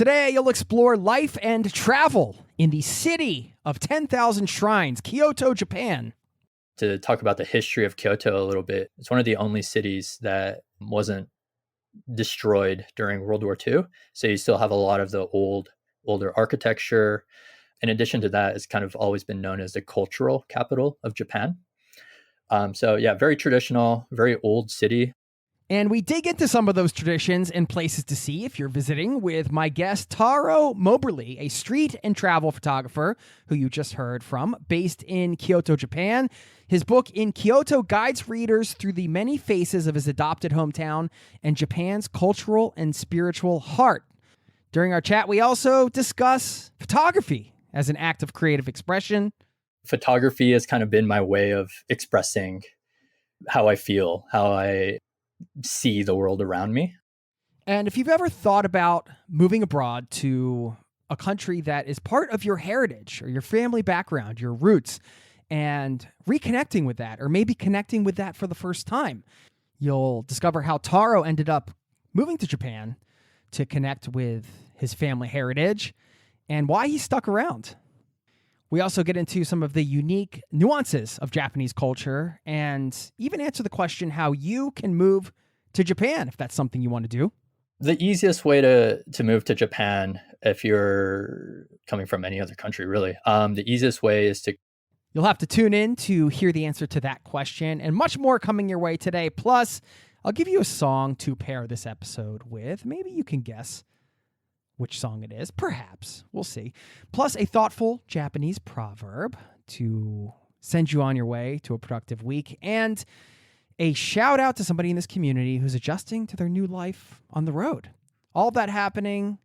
Today, you'll explore life and travel in the city of 10,000 shrines, Kyoto, Japan. To talk about the history of Kyoto a little bit, it's one of the only cities that wasn't destroyed during World War II. So you still have a lot of the older architecture. In addition to that, it's kind of always been known as the cultural capital of Japan. So yeah, very traditional, very old city. And we dig into some of those traditions and places to see if you're visiting with my guest, Taro Moberly, a street and travel photographer who you just heard from, based in Kyoto, Japan. His book, In Kyoto, guides readers through the many faces of his adopted hometown and Japan's cultural and spiritual heart. During our chat, we also discuss photography as an act of creative expression. Photography has kind of been my way of expressing how I feel, how I see the world around me. And if you've ever thought about moving abroad to a country that is part of your heritage or your family background, your roots, and reconnecting with that, or maybe connecting with that for the first time, you'll discover how Taro ended up moving to Japan to connect with his family heritage and why he stuck around. We also get into some of the unique nuances of Japanese culture and even answer the question how you can move to Japan if that's something you want to do. The easiest way to move to Japan, if you're coming from any other country, really, the easiest way is to... You'll have to tune in to hear the answer to that question and much more coming your way today. Plus, I'll give you a song to pair this episode with. Maybe you can guess which song it is. Perhaps. We'll see. Plus a thoughtful Japanese proverb to send you on your way to a productive week. And a shout out to somebody in this community who's adjusting to their new life on the road. All that happening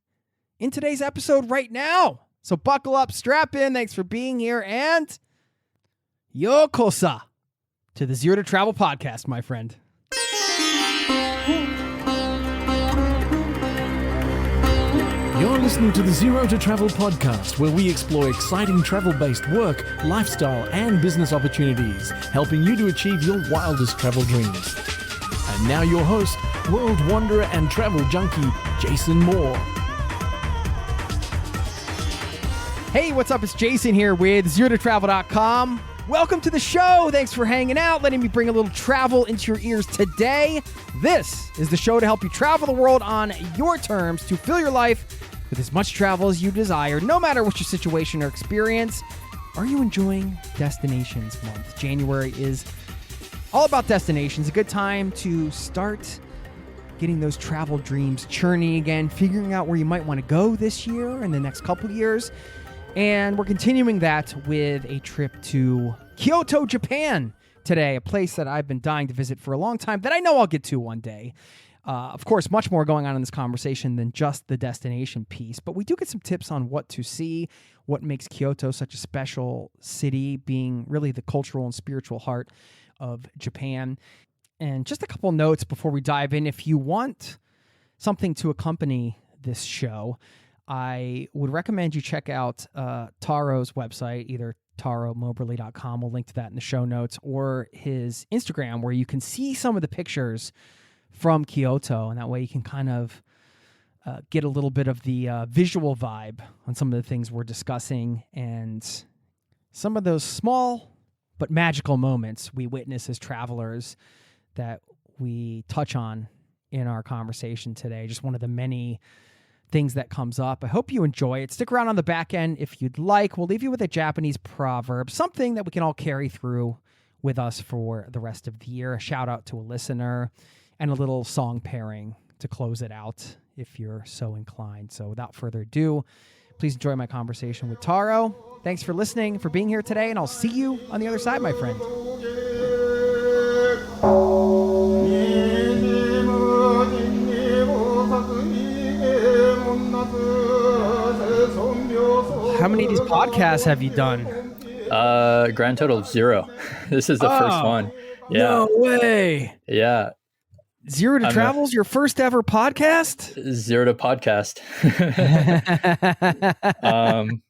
in today's episode right now. So buckle up, strap in. Thanks for being here. And yokosa to the Zero to Travel podcast, my friend. You're listening to the Zero to Travel podcast, where we explore exciting travel-based work, lifestyle, and business opportunities, helping you to achieve your wildest travel dreams. And now your host, world wanderer and travel junkie, Jason Moore. Hey, what's up? It's Jason here with ZeroToTravel.com. Welcome to the show. Thanks for hanging out, letting me bring a little travel into your ears today. This is the show to help you travel the world on your terms to fill your life with as much travel as you desire, no matter what your situation or experience. Are you enjoying Destinations Month? January is all about destinations, a good time to start getting those travel dreams churning again, figuring out where you might want to go this year and the next couple years. And we're continuing that with a trip to Kyoto, Japan today, a place that I've been dying to visit for a long time that I know I'll get to one day. Of course, much more going on in this conversation than just the destination piece, but we do get some tips on what to see, what makes Kyoto such a special city, being really the cultural and spiritual heart of Japan. And just a couple notes before we dive in. If you want something to accompany this show, I would recommend you check out Taro's website, either taromoberly.com. We'll link to that in the show notes, or his Instagram, where you can see some of the pictures from Kyoto, and that way you can kind of get a little bit of the visual vibe on some of the things we're discussing and some of those small but magical moments we witness as travelers that we touch on in our conversation today. Just one of the many things that comes up. I hope you enjoy it. Stick around on the back end if you'd like. We'll leave you with a Japanese proverb, something that we can all carry through with us for the rest of the year. A shout out to a listener and a little song pairing to close it out if you're so inclined. So without further ado, please enjoy my conversation with Taro. Thanks for listening, for being here today, and I'll see you on the other side, my friend. How many of these podcasts have you done? Grand total of 0. This is the first one. Yeah. No way. Yeah. Zero to Travel's your first ever podcast? Zero to podcast.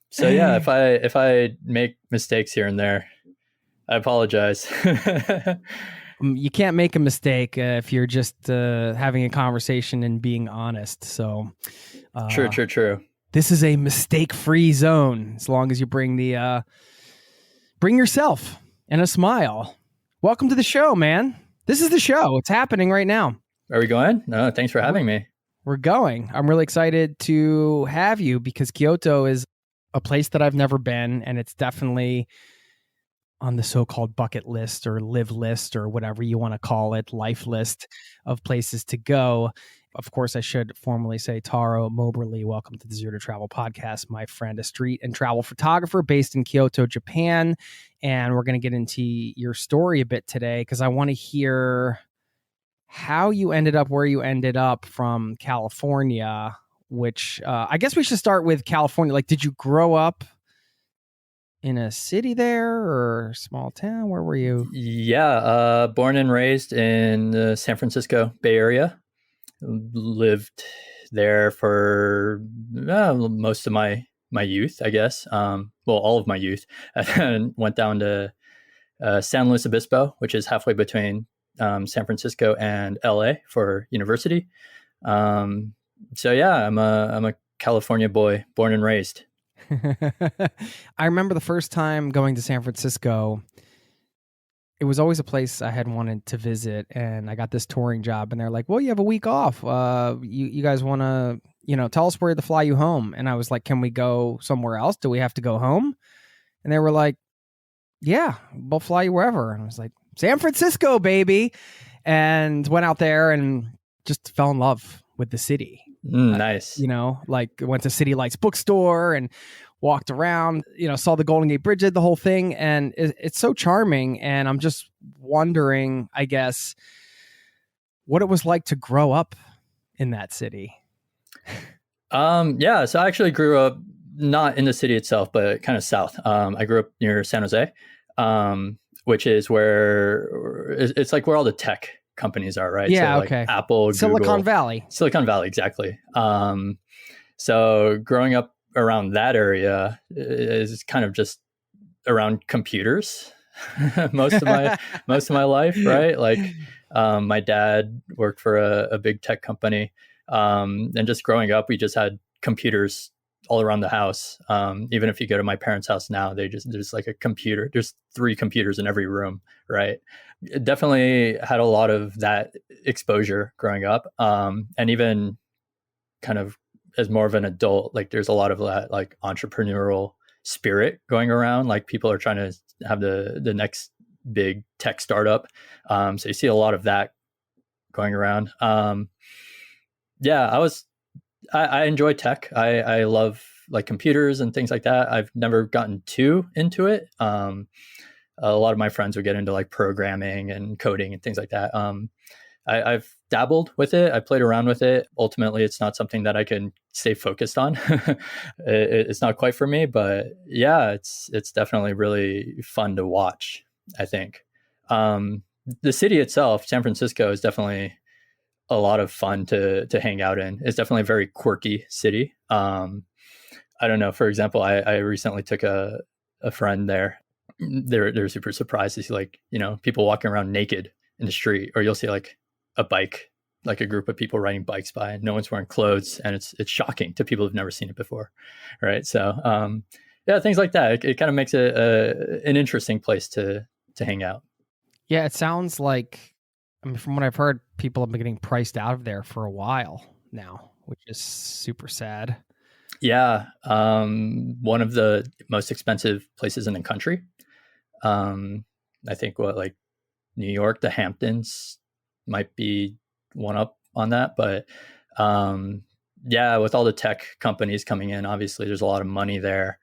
So yeah, if I make mistakes here and there, I apologize. You can't make a mistake if you're just having a conversation and being honest. So True. this is a mistake-free zone as long as you bring yourself and a smile. Welcome to the show, man. This is the show. It's happening right now. Are we going? No, thanks for having me. We're going. I'm really excited to have you because Kyoto is a place that I've never been, and it's definitely on the so-called bucket list or live list or whatever you want to call it, life list of places to go. Of course, I should formally say Taro Moberly, welcome to the Zero to Travel podcast, my friend, a street and travel photographer based in Kyoto, Japan. And we're going to get into your story a bit today because I want to hear how you ended up where you ended up from California, which I guess we should start with California. Like, did you grow up in a city there or a small town? Where were you? Yeah, born and raised in the San Francisco Bay Area. Lived there for most of my youth, I guess. All of my youth. And went down to San Luis Obispo, which is halfway between San Francisco and LA for university. So yeah, I'm a California boy, born and raised. I remember the first time going to San Francisco. It was always a place I had wanted to visit, and I got this touring job, and they're like, well, you have a week off. You guys want to, tell us where to fly you home. And I was like, can we go somewhere else? Do we have to go home? And they were like, yeah, we'll fly you wherever. And I was like, San Francisco, baby. And went out there and just fell in love with the city. Nice. Went to City Lights bookstore and walked around, saw the Golden Gate Bridge, did the whole thing. And it's so charming. And I'm just wondering, I guess, what it was like to grow up in that city. Yeah, so I actually grew up not in the city itself, but kind of south. I grew up near San Jose, which is where it's like where all the tech companies are, right? Yeah, so like okay. Apple, Silicon Google. Valley. Silicon Valley, exactly. So growing up around that area is kind of just around computers most of my life, right? Like my dad worked for a big tech company, and just growing up, we just had computers all around the house. Even if you go to my parents' house now, there's like a computer. There's 3 computers in every room, right? It definitely had a lot of that exposure growing up, and even kind of as more of an adult, like there's a lot of that like entrepreneurial spirit going around. Like people are trying to have the next big tech startup. So you see a lot of that going around. Yeah, I enjoy tech. I love like computers and things like that. I've never gotten too into it. A lot of my friends would get into like programming and coding and things like that. I've dabbled with it. I played around with it. Ultimately, it's not something that I can stay focused on. It's not quite for me, but yeah, it's definitely really fun to watch, I think. The city itself, San Francisco, is definitely a lot of fun to hang out in. It's definitely a very quirky city. I don't know. For example, I recently took a friend there. They're super surprised to see like, people walking around naked in the street, or you'll see like a bike, like a group of people riding bikes by, and no one's wearing clothes, and it's shocking to people who've never seen it before, right? So yeah, things like that. It kind of makes it an interesting place to hang out. Yeah, it sounds like, I mean, from what I've heard, people have been getting priced out of there for a while now, which is super sad. Yeah, one of the most expensive places in the country. I think like New York, the Hamptons might be one up on that, but yeah, with all the tech companies coming in, obviously there's a lot of money there.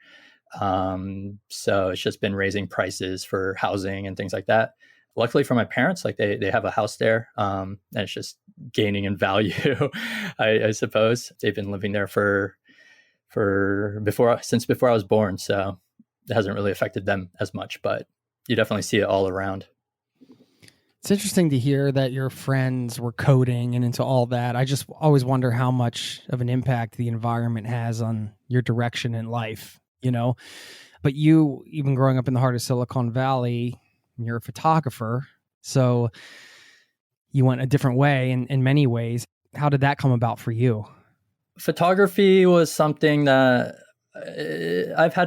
So it's just been raising prices for housing and things like that. Luckily for my parents, like they have a house there, and it's just gaining in value. I suppose they've been living there since before I was born, so it hasn't really affected them as much, but you definitely see it all around. It's interesting to hear that your friends were coding and into all that. I just always wonder how much of an impact the environment has on your direction in life, But you, even growing up in the heart of Silicon Valley, you're a photographer. So you went a different way in many ways. How did that come about for you? Photography was something that I've had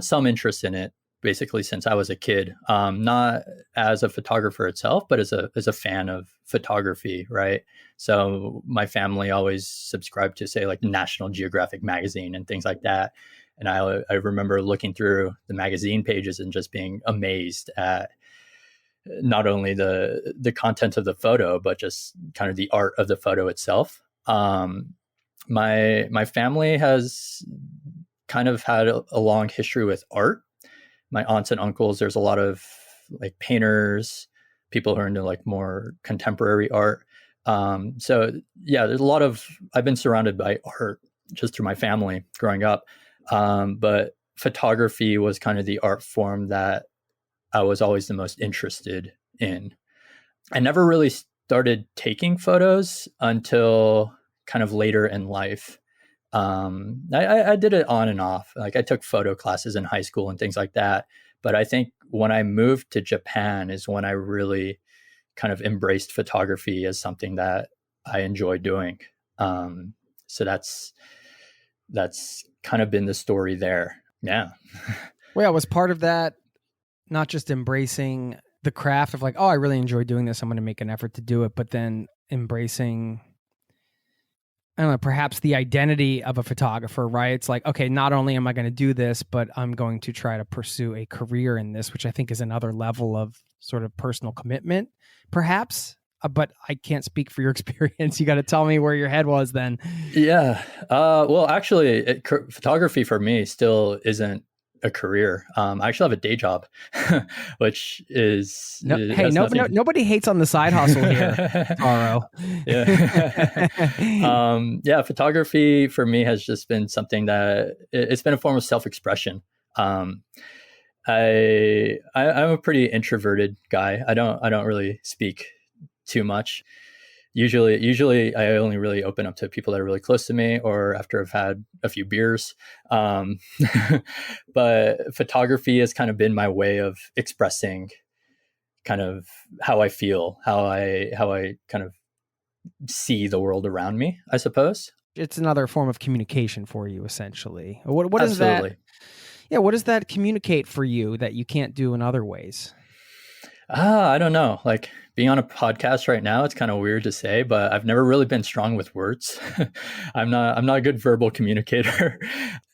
some interest in it basically since I was a kid. Not as a photographer itself, but as a fan of photography, right? So my family always subscribed to, say, like National Geographic magazine and things like that. And I remember looking through the magazine pages and just being amazed at not only the content of the photo, but just kind of the art of the photo itself. My family has kind of had a long history with art. My aunts and uncles, there's a lot of like painters, people who are into like more contemporary art. So yeah, I've been surrounded by art just through my family growing up. But photography was kind of the art form that I was always the most interested in. I never really started taking photos until kind of later in life. I did it on and off. Like I took photo classes in high school and things like that. But I think when I moved to Japan is when I really kind of embraced photography as something that I enjoy doing. So that's kind of been the story there. Yeah. Well, was part of that not just embracing the craft of like, oh, I really enjoy doing this, I'm going to make an effort to do it, but then embracing, I don't know, perhaps the identity of a photographer, right? It's like, okay, not only am I going to do this, but I'm going to try to pursue a career in this, which I think is another level of sort of personal commitment, perhaps. But I can't speak for your experience. You got to tell me where your head was then. Yeah. Well, actually, photography for me still isn't a career. I actually have a day job, which is nobody hates on the side hustle here, Taro. Yeah. Yeah. Photography for me has just been something that it's been a form of self-expression. I'm a pretty introverted guy. I don't really speak too much. Usually I only really open up to people that are really close to me or after I've had a few beers. But photography has kind of been my way of expressing kind of how I feel, how I kind of see the world around me, I suppose. It's another form of communication for you, essentially. What is that? Yeah, what does that communicate for you that you can't do in other ways? I don't know. Like being on a podcast right now, it's kind of weird to say, but I've never really been strong with words. I'm not a good verbal communicator.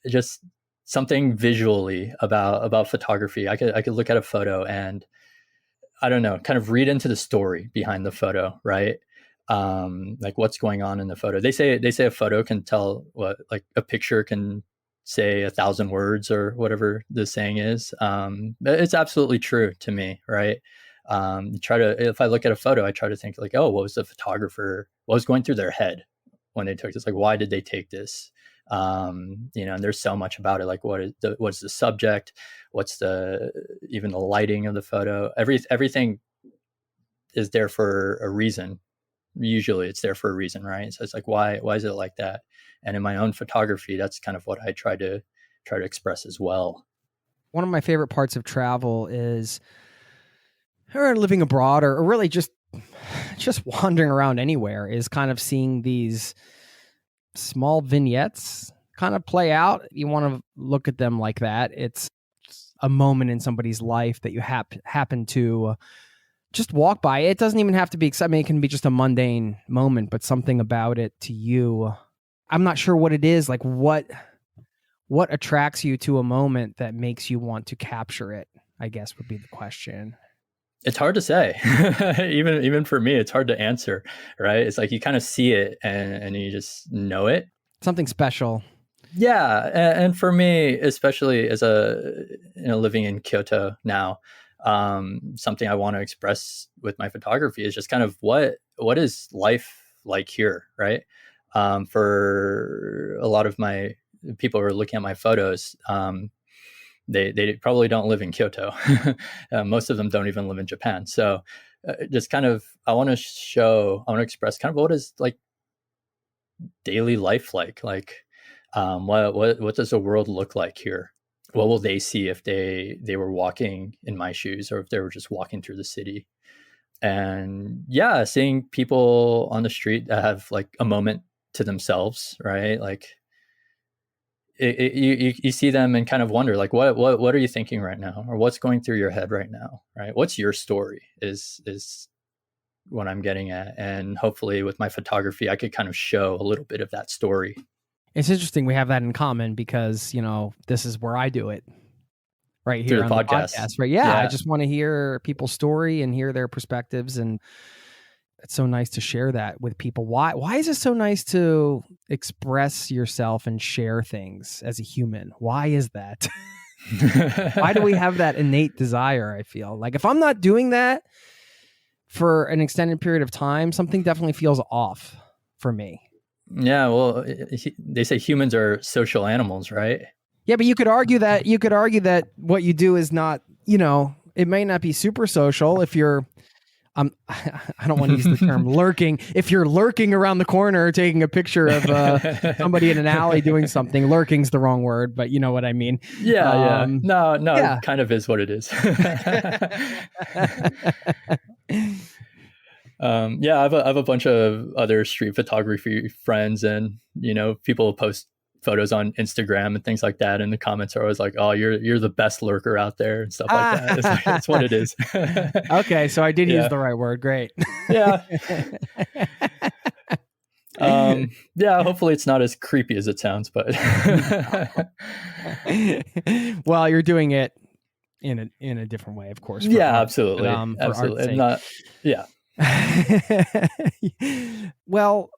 Just something visually about photography. I could look at a photo and I don't know, kind of read into the story behind the photo, right? Like what's going on in the photo. They say a photo can tell what, like a picture can say 1,000 words or whatever the saying is. It's absolutely true to me, right? If I look at a photo, I try to think like, oh, what was going through their head when they took this? Like, why did they take this? And there's so much about it. Like what's the subject? What's even the lighting of the photo? Everything is there for a reason. Usually it's there for a reason, right? So it's like, why is it like that? And in my own photography, that's kind of what I try to express as well. One of my favorite parts of travel is living abroad or really just wandering around anywhere is kind of seeing these small vignettes kind of play out. You want to look at them like that. It's a moment in somebody's life that you happen to just walk by. It doesn't even have to be exciting. It can be just a mundane moment, but something about it to you. I'm not sure what it is. Like what attracts you to a moment that makes you want to capture it, I guess would be the question. It's hard to say. even for me, it's hard to answer, right? It's like you kind of see it and you just know it. Something special. Yeah. And for me, especially as living in Kyoto now, something I want to express with my photography is just kind of what is life like here, right? For a lot of my people who are looking at my photos, they probably don't live in Kyoto. Most of them don't even live in Japan. So just kind of, I want to express kind of what is like daily life like what does the world look like here? what will they see if they were walking in my shoes, or if they were just walking through the city? And yeah, seeing people on the street that have like a moment to themselves, right? Like you see them and kind of wonder, like, what are you thinking right now, or what's going through your head right now, right? What's your story is what I'm getting at. And hopefully with my photography, I could kind of show a little bit of that story. It's interesting we have that in common because, this is where I do it right here Through on the the podcast. podcast, right? Yeah, I just want to hear people's story and hear their perspectives, and it's so nice to share that with people. Why is it so nice to express yourself and share things as a human? Why is that? Why do we have that innate desire? I feel like if I'm not doing that for an extended period of time, something definitely feels off for me. Yeah, well, they say humans are social animals, right? Yeah, but you could argue that what you do is not, it may not be super social if you're I don't want to use the term lurking. If you're lurking around the corner taking a picture of somebody in an alley doing something, lurking's the wrong word, but you know what I mean. Yeah. No, yeah. It kind of is what it is. I have a bunch of other street photography friends, and people post photos on Instagram and things like that, and the comments are always like, "Oh, you're the best lurker out there," and stuff like that. It's what it is. Okay, so I did use the right word. Great. Yeah. Hopefully it's not as creepy as it sounds, but well, you're doing it in a different way, of course. Absolutely. For absolutely. art's sake. Well,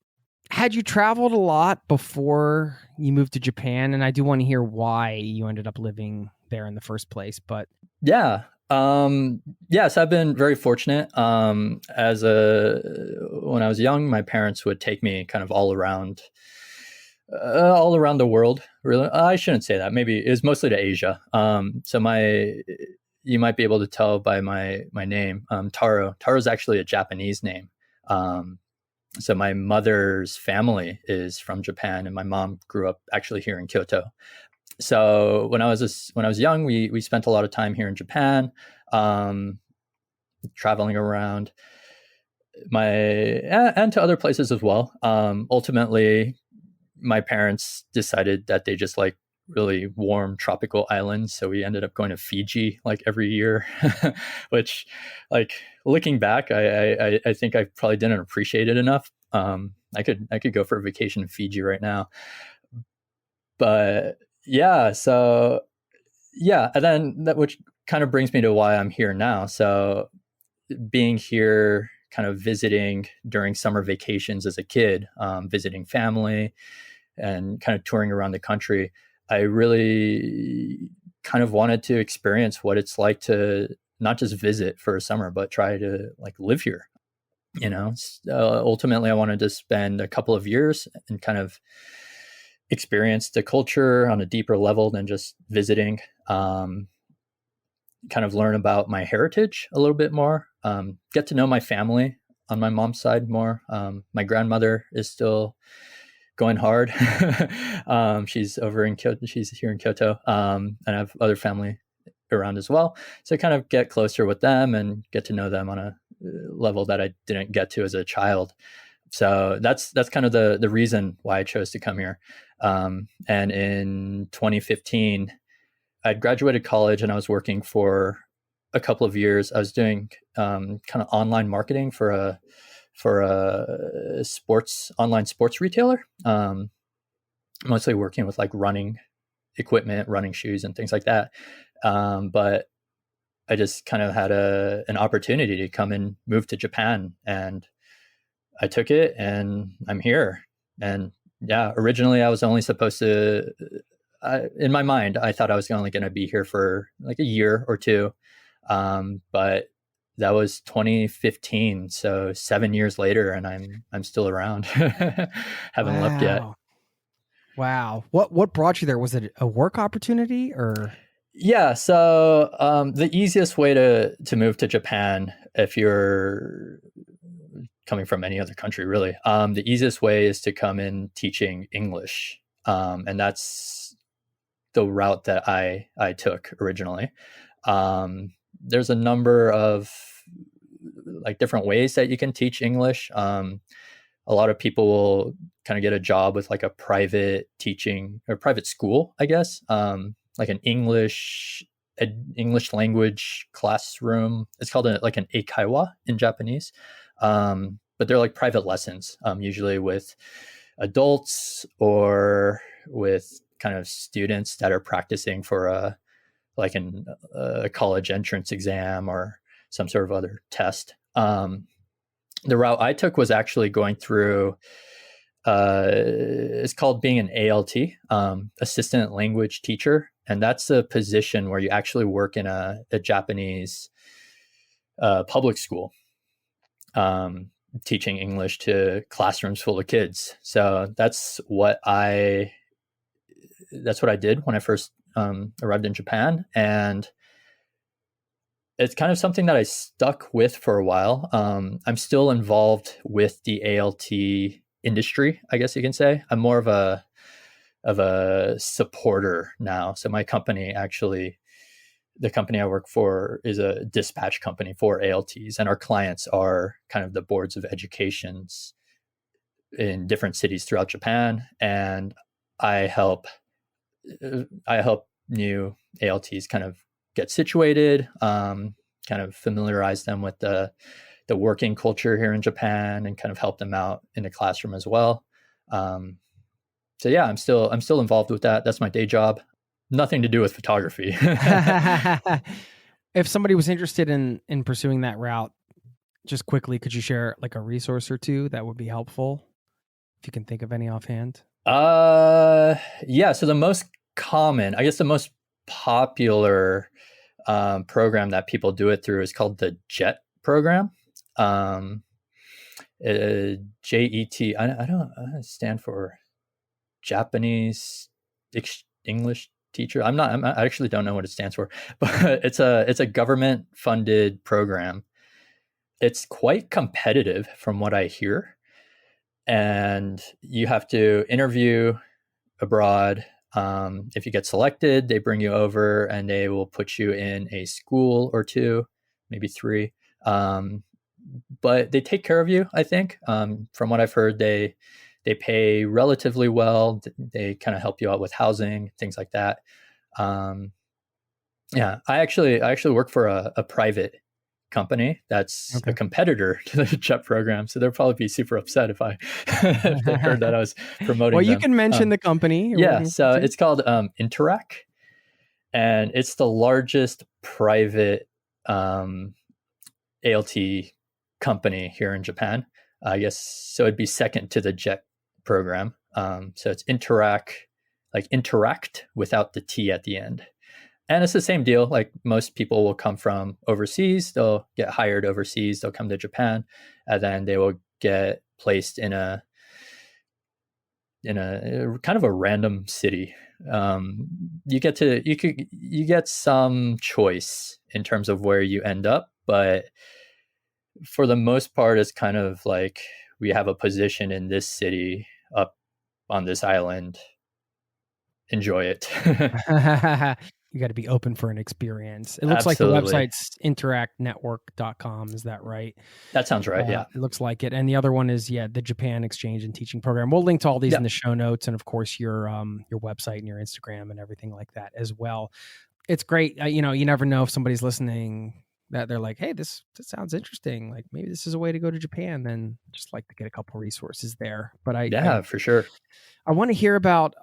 had you traveled a lot before you moved to Japan? And I do want to hear why you ended up living there in the first place. But yes, I've been very fortunate. When I was young, my parents would take me kind of all around the world. Really, I shouldn't say that. Maybe it was mostly to Asia. You might be able to tell by my name, Taro. Taro is actually a Japanese name. So my mother's family is from Japan, and my mom grew up actually here in Kyoto. So when I was young, we spent a lot of time here in Japan, traveling around and to other places as well. Ultimately, my parents decided that they just like really warm tropical islands, so we ended up going to Fiji like every year, which, like, looking back, I think I probably didn't appreciate it enough. I could go for a vacation in Fiji right now, but and then which kind of brings me to why I'm here now. So being here, kind of visiting during summer vacations as a kid, visiting family and kind of touring around the country, I really kind of wanted to experience what it's like to not just visit for a summer, but try to like live here. Ultimately, I wanted to spend a couple of years and kind of experience the culture on a deeper level than just visiting. Kind of learn about my heritage a little bit more. Get to know my family on my mom's side more. My grandmother is still going hard. She's over in Kyoto. She's here in Kyoto. And I have other family around as well. So kind of get closer with them and get to know them on a level that I didn't get to as a child. So that's kind of the reason why I chose to come here. And in 2015, I'd graduated college and I was working for a couple of years. I was doing kind of online marketing for a online sports retailer, mostly working with like running equipment, running shoes and things like that. But I just kind of had an opportunity to come and move to Japan, and I took it and I'm here. And originally I was only supposed to, in my mind, I thought I was only going to be here for like a year or two. But that was 2015. So 7 years later, and I'm still around. Haven't left yet. Wow. What brought you there? Was it a work opportunity or? Yeah. So the easiest way to move to Japan, if you're coming from any other country, really, the easiest way is to come in teaching English. And that's the route that I took originally. There's a number of like different ways that you can teach English. A lot of people will kind of get a job with like a private teaching or private school, I guess, like an English language classroom. It's called like an eikaiwa in Japanese, but they're like private lessons, usually with adults or with kind of students that are practicing for a college entrance exam or some sort of other test. The route I took was actually going through, it's called being an ALT, assistant language teacher. And that's a position where you actually work in a Japanese public school, teaching English to classrooms full of kids. So that's what I did when I first arrived in Japan. And it's kind of something that I stuck with for a while. I'm still involved with the ALT industry, I guess you can say. I'm more of a supporter now. So my company, actually, the company I work for is a dispatch company for ALTs, and our clients are kind of the boards of educations in different cities throughout Japan. And I help new ALTs kind of get situated, kind of familiarize them with the working culture here in Japan, and kind of help them out in the classroom as well. So yeah, I'm still involved with that. That's my day job. Nothing to do with photography. If somebody was interested in pursuing that route, just quickly, could you share like a resource or two that would be helpful, if you can think of any offhand? Yeah. So the most common, I guess the most popular program that people do it through is called the JET program. JET. I don't stand for Japanese English teacher. I actually don't know what it stands for, but it's a government funded program. It's quite competitive from what I hear, and you have to interview abroad. If you get selected, they bring you over and they will put you in a school or two, maybe three. But they take care of you, I think. From what I've heard, they pay relatively well. They kind of help you out with housing, things like that. Yeah, I actually work for a private company that's a competitor to the JET program, so they'll probably be super upset if if they heard that I was promoting well, you them. can mention the company. Yeah, so it's called Interac, and it's the largest private ALT company here in Japan. I guess so. It'd be second to the JET program. So it's Interac, like interact without the T at the end. And it's the same deal. Like most people will come from overseas, they'll get hired overseas, they'll come to Japan, and then they will get placed in a kind of a random city. You get some choice in terms of where you end up, but for the most part, it's kind of like, we have a position in this city up on this island. Enjoy it. You got to be open for an experience. It looks Absolutely. like the website's interactnetwork.com. Is that right? That sounds right. Yeah. It looks like it. And the other one is, the Japan Exchange and Teaching Program. We'll link to all these in the show notes, and of course your website and your Instagram and everything like that as well. It's great. You never know if somebody's listening that they're like, hey, this sounds interesting. Like maybe this is a way to go to Japan. Then just like to get a couple resources there. But for sure. I want to hear about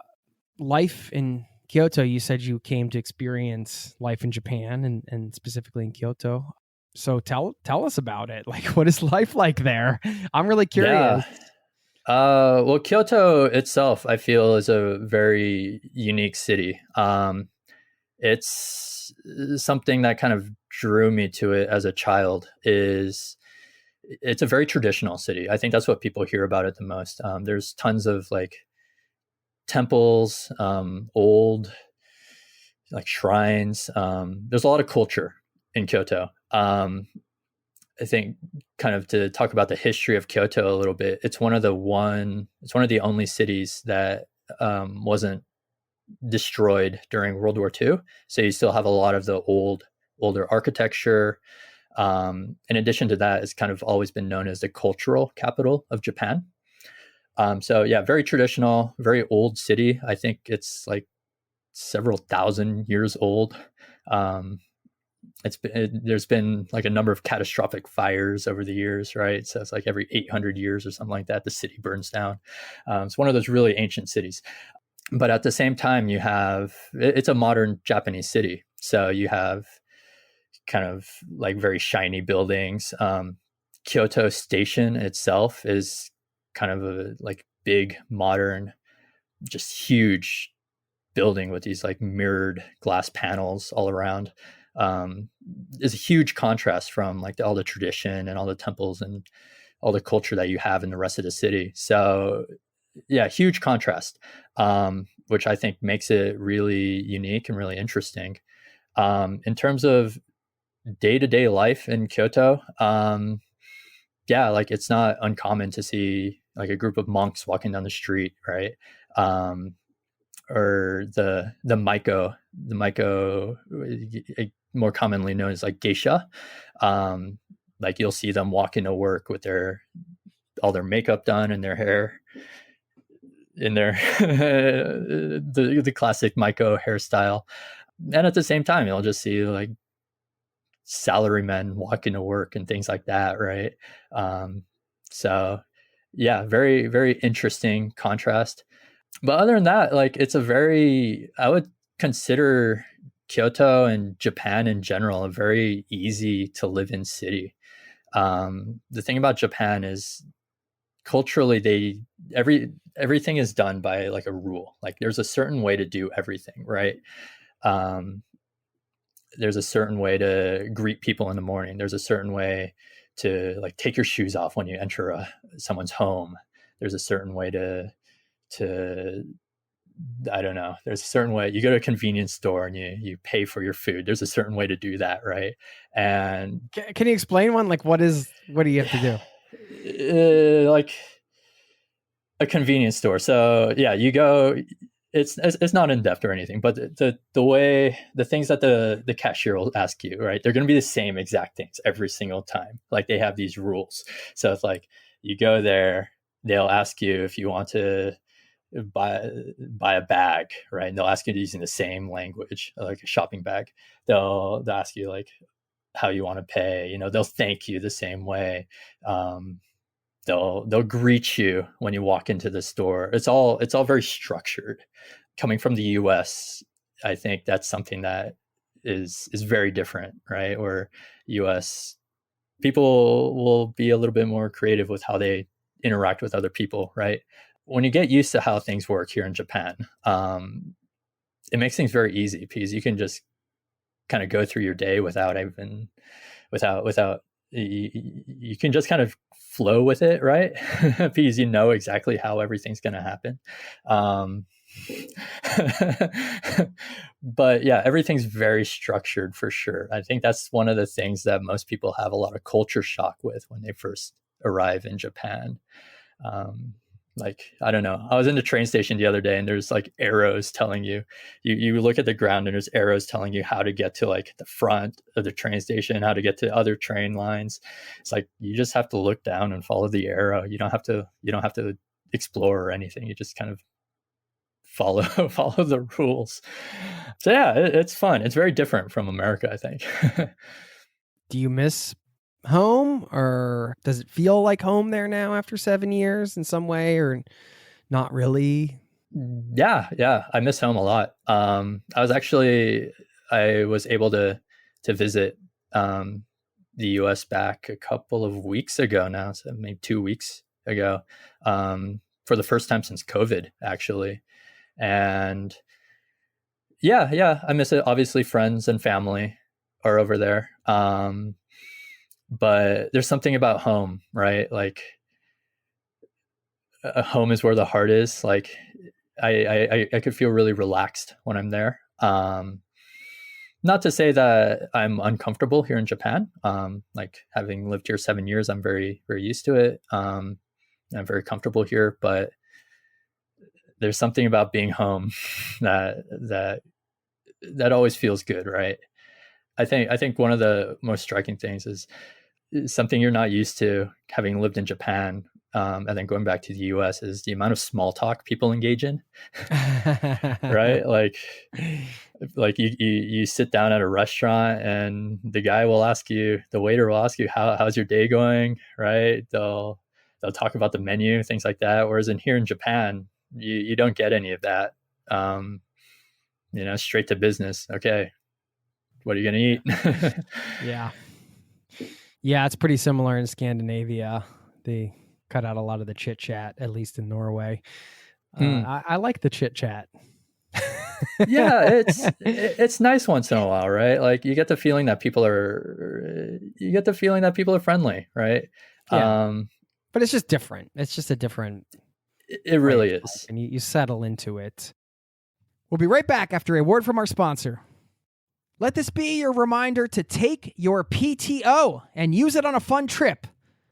life in Kyoto. You said you came to experience life in Japan and specifically in Kyoto. So tell us about it. Like, what is life like there? I'm really curious. Yeah. Well, Kyoto itself, I feel, is a very unique city. It's something that kind of drew me to it as a child. It's a very traditional city. I think that's what people hear about it the most. There's tons of like temples, old like shrines. There's a lot of culture in Kyoto. I think kind of to talk about the history of Kyoto a little bit, it's one of the only cities that wasn't destroyed during World War II. So you still have a lot of the older architecture. In addition to that, it's kind of always been known as the cultural capital of Japan. So yeah, very traditional, very old city. I think it's like several thousand years old. There's been like a number of catastrophic fires over the years, right? So it's like every 800 years or something like that, the city burns down. It's one of those really ancient cities. But at the same time, it's a modern Japanese city. So you have kind of like very shiny buildings. Kyoto Station itself is kind of a like big, modern, just huge building with these like mirrored glass panels all around. Is a huge contrast from like all the tradition and all the temples and all the culture that you have in the rest of the city. So yeah, huge contrast, which I think makes it really unique and really interesting. In terms of day-to-day life in Kyoto, yeah, like it's not uncommon to see like a group of monks walking down the street, right? Or the maiko, more commonly known as like geisha. Like you'll see them walking to work with all their makeup done and their hair in their the classic maiko hairstyle. And at the same time, you'll just see like salarymen walking to work and things like that, right? So yeah, very, very interesting contrast. But other than that, like I would consider Kyoto and Japan in general a very easy to live in city. The thing about Japan is culturally everything is done by like a rule. Like there's a certain way to do everything, right? There's a certain way to greet people in the morning. There's a certain way to like take your shoes off when you enter someone's home. There's a certain way to I don't know. There's a certain way you go to a convenience store and you pay for your food. There's a certain way to do that, right? And can you explain one? Like what do you have to do? Like a convenience store. So yeah, you go. It's not in depth or anything, but the things that the cashier will ask you, right? They're going to be the same exact things every single time. Like they have these rules. So it's like you go there, they'll ask you if you want to buy a bag, right? And they'll ask you using the same language, like a shopping bag. They'll ask you like how you want to pay. They'll thank you the same way. They'll greet you when you walk into the store. It's all very structured. Coming from the US, I think that's something that is very different, right? Where US people will be a little bit more creative with how they interact with other people, right? When you get used to how things work here in Japan, it makes things very easy because you can just kind of go through your day without you can just kind of flow with it, right? Because you know exactly how everything's going to happen. But yeah, everything's very structured for sure. I think that's one of the things that most people have a lot of culture shock with when they first arrive in Japan. Like, I don't know. I was in the train station the other day and there's like arrows telling you look at the ground and there's arrows telling you how to get to like the front of the train station, how to get to other train lines. It's like, you just have to look down and follow the arrow. You don't have to explore or anything. You just kind of follow the rules. So yeah, it's fun. It's very different from America, I think. Do you miss home, or does it feel like home there now after 7 years in some way, or not really? Yeah, I miss home a lot. I was able to visit the US back a couple of weeks ago now, so maybe 2 weeks ago, for the first time since COVID, actually. And yeah, I miss it. Obviously, friends and family are over there. But there's something about home, right? Like a home is where the heart is. Like I could feel really relaxed when I'm there. Not to say that I'm uncomfortable here in Japan. Like having lived here 7 years, I'm very, very used to it. I'm very comfortable here, but there's something about being home that always feels good, right? I think one of the most striking things is something you're not used to, having lived in Japan, and then going back to the US, is the amount of small talk people engage in. Right? Like you sit down at a restaurant and the waiter will ask you, how's your day going, right? They'll talk about the menu, things like that. Whereas here in Japan, you don't get any of that. Straight to business. Okay, what are you gonna eat? Yeah, it's pretty similar in Scandinavia. They cut out a lot of the chit chat, at least in Norway. I like the chit chat. Yeah, it's nice once in a while, right? Like you get the feeling that people are friendly, right? Yeah. But it's just different. It's just a different. It really is, and you settle into it. We'll be right back after a word from our sponsor. Let this be your reminder to take your PTO and use it on a fun trip.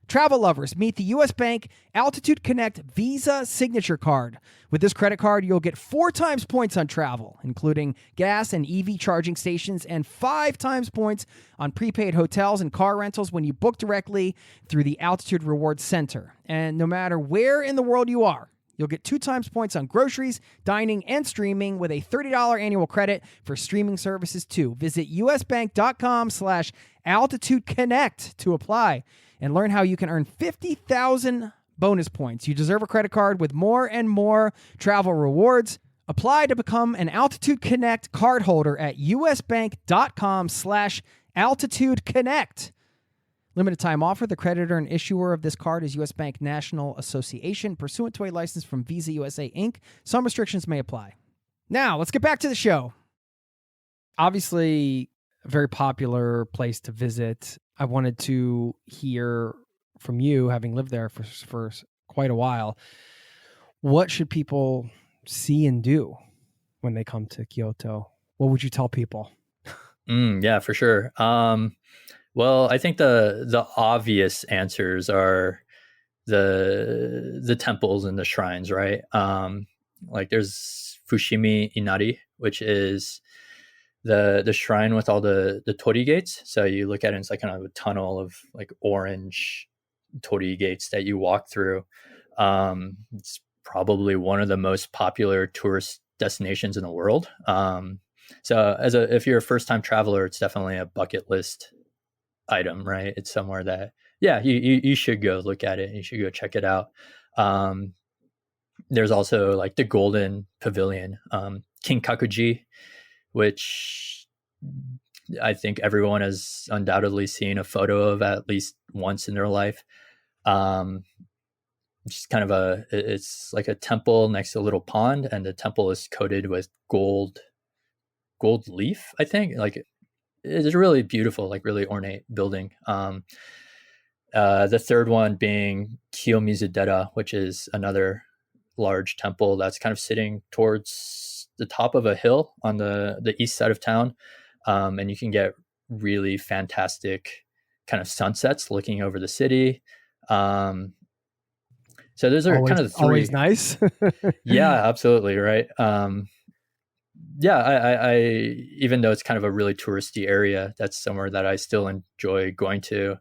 Travel lovers, meet the U.S. Bank Altitude Connect Visa Signature Card. With this credit card, you'll get 4 times points on travel, including gas and EV charging stations, and 5 times points on prepaid hotels and car rentals when you book directly through the Altitude Rewards Center. And no matter where in the world you are, you'll get 2 times points on groceries, dining, and streaming with a $30 annual credit for streaming services too. Visit usbank.com/altitudeconnect to apply and learn how you can earn 50,000 bonus points. You deserve a credit card with more and more travel rewards. Apply to become an Altitude Connect cardholder at usbank.com/altitudeconnect. Limited time offer. The creditor and issuer of this card is U.S. Bank National Association, pursuant to a license from Visa USA Inc. Some restrictions may apply. Now, let's get back to the show. Obviously, a very popular place to visit. I wanted to hear from you, having lived there for quite a while. What should people see and do when they come to Kyoto? What would you tell people? Yeah, for sure. Well, I think the obvious answers are the temples and the shrines, right? Like there's Fushimi Inari, which is the shrine with all the torii gates. So you look at it, it's like kind of a tunnel of like orange torii gates that you walk through. It's probably one of the most popular tourist destinations in the world. So if you're a first time traveler, it's definitely a bucket list item, right? It's somewhere that, yeah, you should go look at it. You should go check it out. There's also like the Golden Pavilion, Kinkakuji, which I think everyone has undoubtedly seen a photo of at least once in their life. Just kind of it's like a temple next to a little pond, and the temple is coated with gold leaf, I think. Like it's really beautiful, like really ornate building. The third one being Kiyomizu-dera, which is another large temple that's kind of sitting towards the top of a hill on the east side of town. And you can get really fantastic kind of sunsets looking over the city. So those are kind of the 3. Always nice. Yeah, absolutely. Right. Yeah, I even though it's kind of a really touristy area, that's somewhere that I still enjoy going to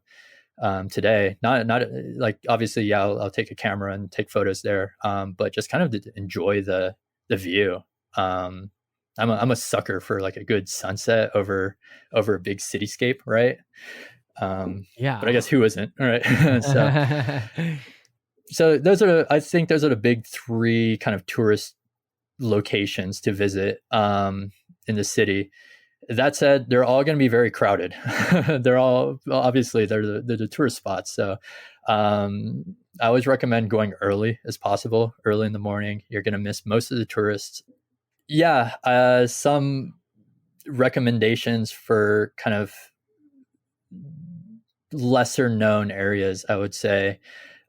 today. Not like obviously, yeah, I'll take a camera and take photos there, but just kind of to enjoy the view. I'm a sucker for like a good sunset over a big cityscape, right? Yeah, but I guess who isn't? All right. So I think those are the big 3 kind of tourist locations to visit in the city. That said, they're all going to be very crowded. They're all, obviously they're the tourist spots. So I always recommend going early as possible, early in the morning. You're going to miss most of the tourists. Yeah. Some recommendations for kind of lesser known areas, I would say.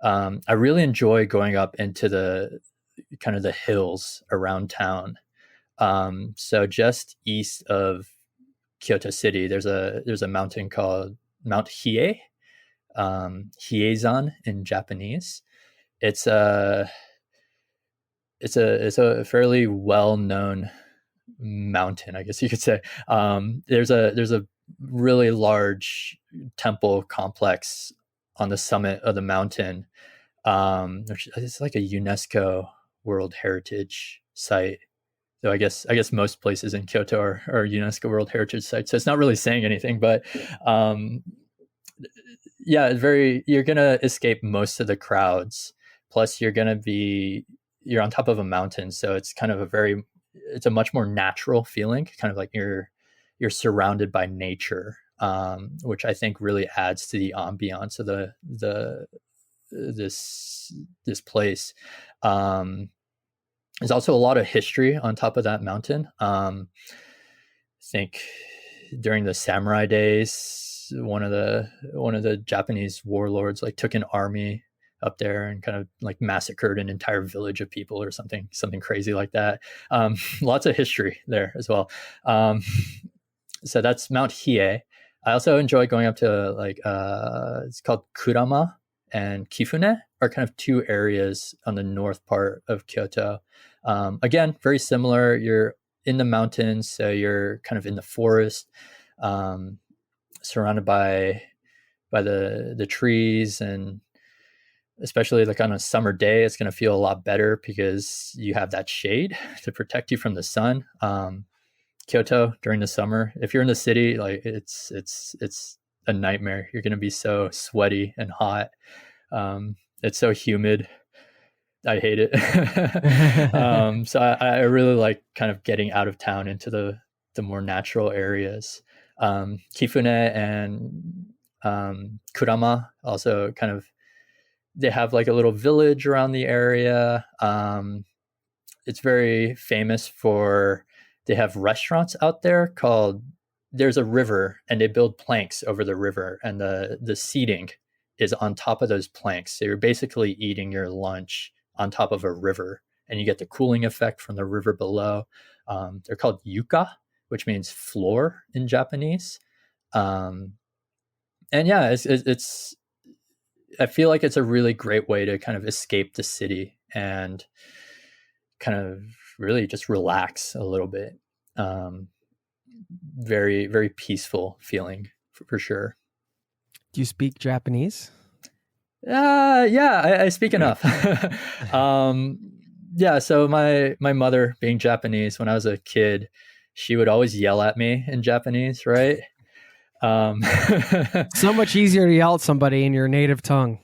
I really enjoy going up into the kind of the hills around town. So just east of Kyoto City, there's a mountain called Mount Hiei, Hiezan in Japanese. It's it's a fairly well known mountain, I guess you could say. There's a really large temple complex on the summit of the mountain, which is like a UNESCO World Heritage Site. So I guess most places in Kyoto are UNESCO World Heritage Sites. So it's not really saying anything, but yeah, you're gonna escape most of the crowds. Plus, you're on top of a mountain, so it's kind of it's a much more natural feeling, kind of like you're surrounded by nature, which I think really adds to the ambiance of this place. There's also a lot of history on top of that mountain. I think during the samurai days, one of the Japanese warlords like took an army up there and kind of like massacred an entire village of people or something crazy like that. Lots of history there as well. So that's Mount Hiei. I also enjoy going up to like it's called Kurama and Kifune are kind of two areas on the north part of Kyoto. Again, very similar. You're in the mountains, so you're kind of in the forest, surrounded by the trees, and especially like on a summer day, it's going to feel a lot better because you have that shade to protect you from the sun. Kyoto during the summer, if you're in the city, like it's a nightmare. You're going to be so sweaty and hot. It's so humid. I hate it. So I really like kind of getting out of town into the more natural areas. Kifune and Kurama also kind of, they have like a little village around the area. It's very famous for, they have restaurants out there called, there's a river and they build planks over the river, and the seating is on top of those planks. So you're basically eating your lunch on top of a river, and you get the cooling effect from the river below. They're called yuka, which means floor in Japanese. And yeah, it's I feel like it's a really great way to kind of escape the city and kind of really just relax a little bit. Very, very peaceful feeling for sure. Do you speak Japanese? Yeah, I speak enough. Yeah, so my mother, being Japanese, when I was a kid, she would always yell at me in Japanese, right? So much easier to yell at somebody in your native tongue.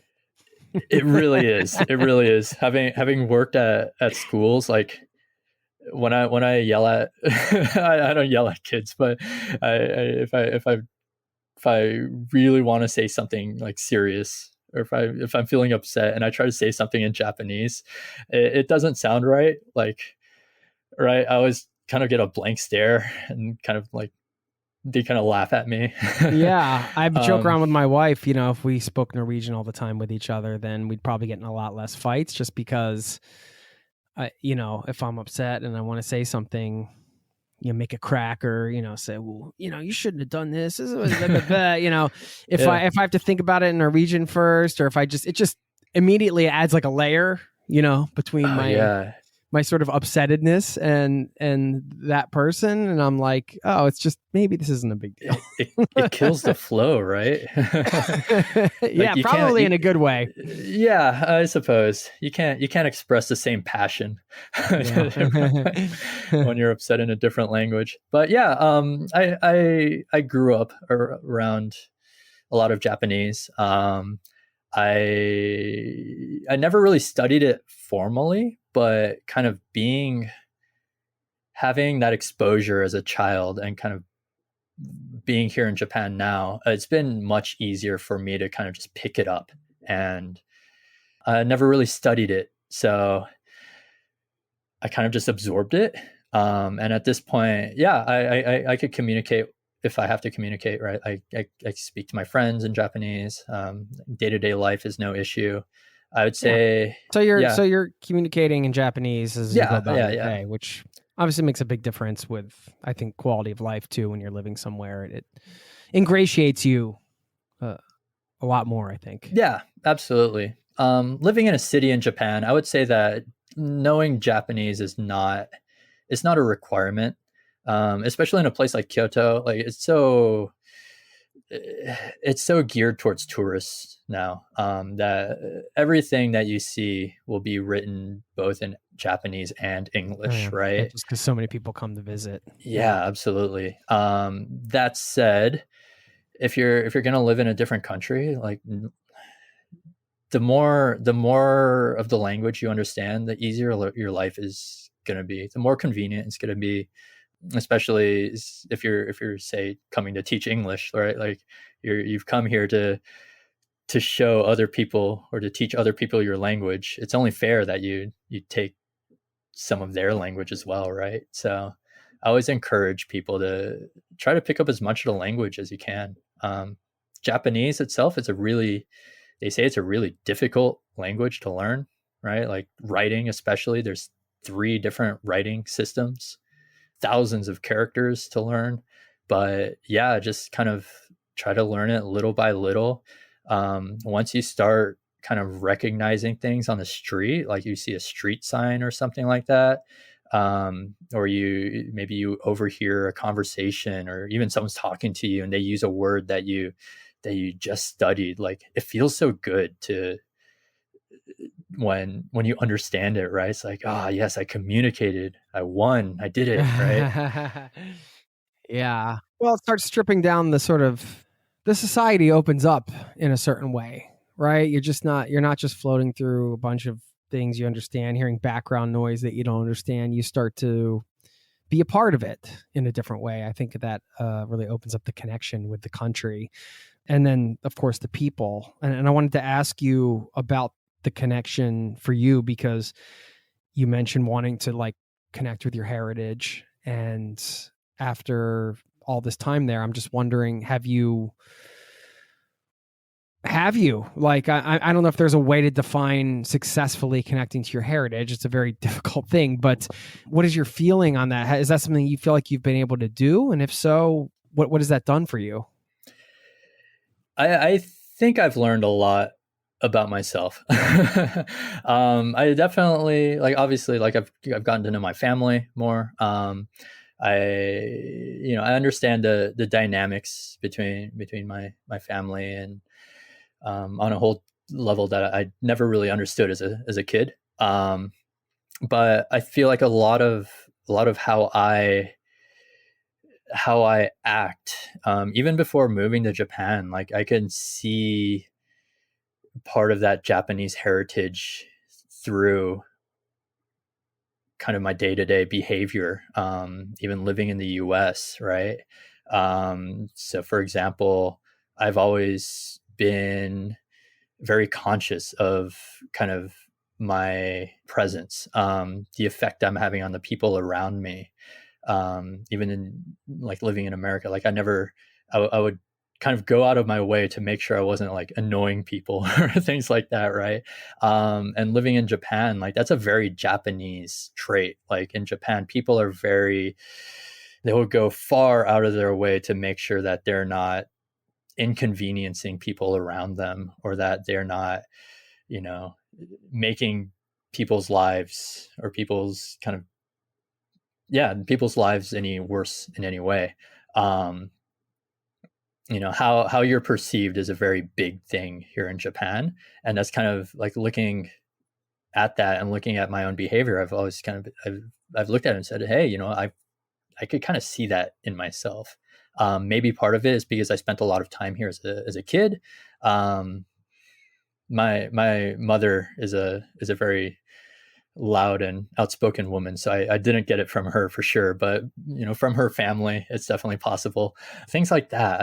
It really is. It really is. Having worked at schools, like when I yell at, I don't yell at kids, but if I really want to say something like serious, or if I'm feeling upset and I try to say something in Japanese, it doesn't sound right. Like, right, I always kind of get a blank stare and kind of like, they kind of laugh at me. Yeah, I joke around with my wife, if we spoke Norwegian all the time with each other, then we'd probably get in a lot less fights, just because, if I'm upset and I want to say something, make a crack, or, say, well, you shouldn't have done this. If Yeah. I have to think about it in Norwegian first, or if it just immediately adds like a layer, between my sort of upsettedness and that person. And I'm like, oh, it's just, maybe this isn't a big deal. It kills the flow, right? Yeah, probably in a good way. Yeah, I suppose you can't express the same passion when you're upset in a different language. But yeah, I grew up around a lot of Japanese. I never really studied it formally, but kind of having that exposure as a child and kind of being here in Japan now, it's been much easier for me to kind of just pick it up, and I never really studied it. So I kind of just absorbed it. And at this point, yeah, I could communicate if I have to communicate, right? I speak to my friends in Japanese. Day-to-day life is no issue. I would say. So you're communicating in Japanese as you go about your day, which obviously makes a big difference with, I think, quality of life too. When you're living somewhere, it ingratiates you a lot more, I think. Yeah, absolutely. Living in a city in Japan, I would say that knowing Japanese is not, it's not a requirement, especially in a place like Kyoto. Like it's so geared towards tourists now, that everything that you see will be written both in Japanese and English, Yeah, right? just because so many people come to visit. Yeah, absolutely. That said, if you're gonna live in a different country, like the more of the language you understand, the easier your life is gonna be. The more convenient it's gonna be, especially if you're say coming to teach English, right? Like you've come here to show other people or to teach other people your language. It's only fair that you take some of their language as well, right? So I always encourage people to try to pick up as much of the language as you can. Japanese itself is they say it's a really difficult language to learn, right? Like writing, especially, there's 3 different writing systems, thousands of characters to learn. But yeah, just kind of try to learn it little by little. Once you start kind of recognizing things on the street, like you see a street sign or something like that, or you overhear a conversation, or even someone's talking to you and they use a word that you just studied, like it feels so good to when you understand it, right? It's like, ah, yes, I communicated, I won, I did it, right? Yeah. Well, it starts stripping down the society opens up in a certain way, right? You're not just floating through a bunch of things you understand, hearing background noise that you don't understand. You start to be a part of it in a different way. I think that really opens up the connection with the country. And then, of course, the people. And I wanted to ask you about the connection for you, because you mentioned wanting to like connect with your heritage. And after all this time there, I'm just wondering, have you like, I don't know if there's a way to define successfully connecting to your heritage. It's a very difficult thing, but what is your feeling on that? Is that something you feel like you've been able to do? And if so, what has that done for you? I think I've learned a lot about myself. I definitely, like, obviously, like I've gotten to know my family more. I understand the dynamics between my family, and on a whole level that I never really understood as a kid. But I feel like a lot of how I act, even before moving to Japan, like I can see part of that Japanese heritage through kind of my day-to-day behavior, even living in the US, right? So for example, I've always been very conscious of kind of my presence, the effect I'm having on the people around me. Even in like living in America, like I would kind of go out of my way to make sure I wasn't like annoying people or things like that, right? And living in Japan, like that's a very Japanese trait. Like in Japan, people are they will go far out of their way to make sure that they're not inconveniencing people around them, or that they're not, you know, making people's lives or people's lives any worse in any way. Um, how you're perceived is a very big thing here in Japan, and that's kind of like looking at that and looking at my own behavior. I've always kind of I've looked at it and said, hey, I could kind of see that in myself. Maybe part of it is because I spent a lot of time here as a kid. Um, my mother is a very loud and outspoken woman, so I didn't get it from her for sure, but from her family it's definitely possible. Things like that,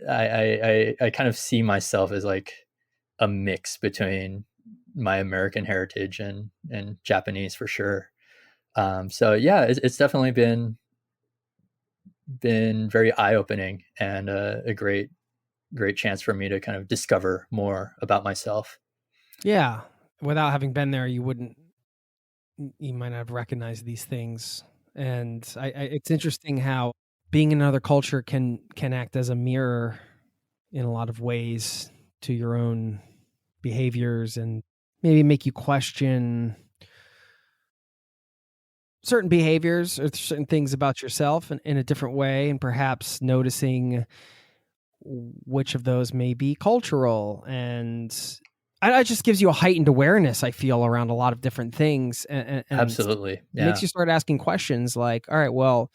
I kind of see myself as like a mix between my American heritage and Japanese for sure. So yeah, it's definitely been very eye-opening, and a great chance for me to kind of discover more about myself. Yeah. Without having been there, you might not have recognized these things. And it's interesting how being in another culture can act as a mirror in a lot of ways to your own behaviors, and maybe make you question certain behaviors or certain things about yourself in a different way, and perhaps noticing which of those may be cultural. And it just gives you a heightened awareness, I feel, around a lot of different things. And Absolutely. it makes you start asking questions like, all right, well,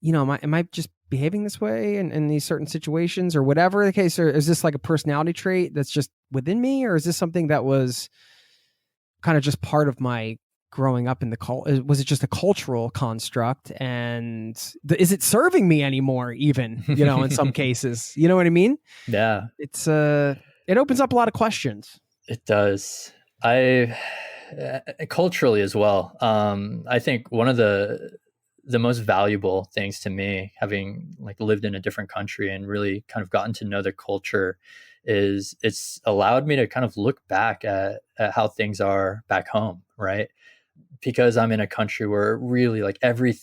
am I just behaving this way in these certain situations or whatever the case? Or is this like a personality trait that's just within me? Or is this something that was kind of just part of my growing up in the was it just a cultural construct? And is it serving me anymore even, in some cases, you know what I mean? Yeah. It's, it opens up a lot of questions. It does. Culturally as well. I think one of the most valuable things to me, having like lived in a different country and really kind of gotten to know the culture, is it's allowed me to kind of look back at how things are back home, right? Because I'm in a country where really like every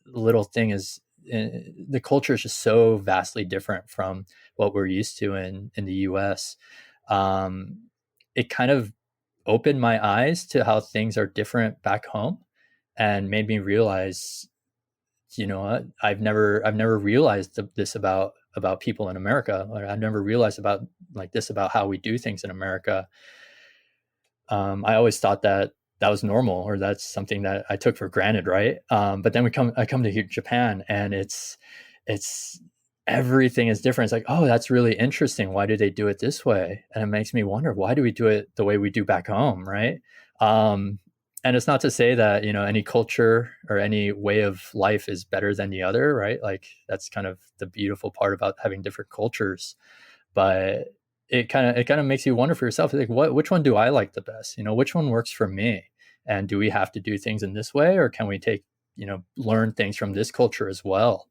little thing is, the culture is just so vastly different from what we're used to in the US. It kind of opened my eyes to how things are different back home and made me realize, what, I've never realized this about people in America. Or I've never realized about this about how we do things in America. I always thought that was normal, or that's something that I took for granted, right? But then I come to Japan, and it's everything is different. It's like, oh, that's really interesting. Why do they do it this way? And it makes me wonder, why do we do it the way we do back home, right? And it's not to say that, any culture or any way of life is better than the other, right? Like that's kind of the beautiful part about having different cultures. But it kind of makes you wonder for yourself, like, which one do I like the best? Which one works for me? And do we have to do things in this way, or can we learn things from this culture as well?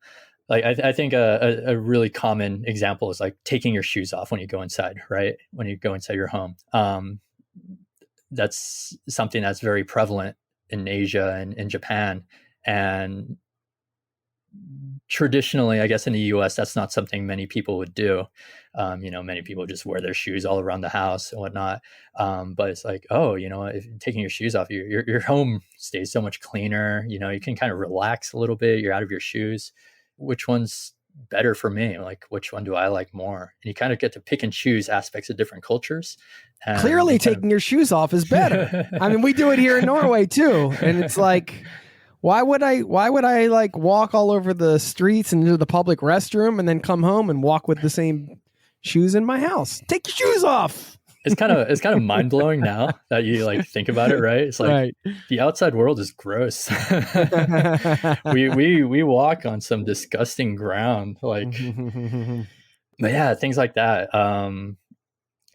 Like, I think a really common example is like taking your shoes off when you go inside, right? When you go inside your home. That's something that's very prevalent in Asia and in Japan. And traditionally, I guess in the US, that's not something many people would do. Many people just wear their shoes all around the house and whatnot. But it's like, oh, if taking your shoes off, your home stays so much cleaner. You can kind of relax a little bit. You're out of your shoes. Which one's better for me? Like, which one do I like more? And you kind of get to pick and choose aspects of different cultures. Clearly taking your shoes off is better. I mean, we do it here in Norway too. And it's like, why would I like walk all over the streets and into the public restroom and then come home and walk with the same shoes in my house? Take your shoes off. It's kind of mind blowing now that you like think about it, right? It's like The outside world is gross. we walk on some disgusting ground, like, but yeah, things like that.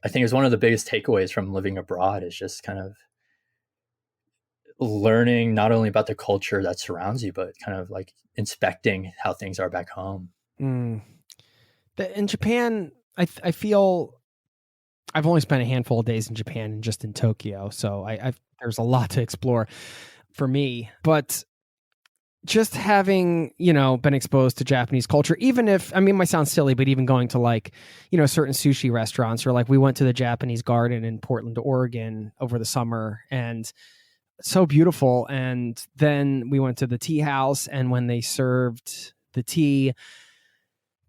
I think is one of the biggest takeaways from living abroad is just kind of learning not only about the culture that surrounds you, but kind of like inspecting how things are back home. In Japan, I feel I've only spent a handful of days in Japan and just in Tokyo, so there's a lot to explore for me. But just having, been exposed to Japanese culture, even if, it might sound silly, but even going to like, certain sushi restaurants, or like we went to the Japanese garden in Portland, Oregon over the summer, and so beautiful. And then we went to the tea house, and when they served the tea,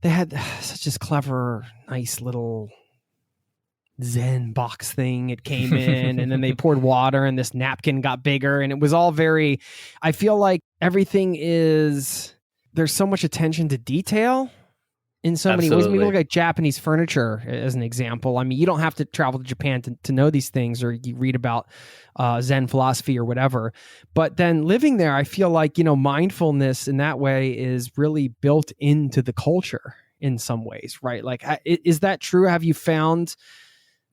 they had such this clever, nice little Zen box thing. It came in and then they poured water and this napkin got bigger, and it was all very, I feel like everything there's so much attention to detail in so many ways. When we look at Japanese furniture as an example, you don't have to travel to Japan to know these things, or you read about Zen philosophy or whatever. But then living there, I feel like, mindfulness in that way is really built into the culture in some ways, right? Like, is that true? Have you found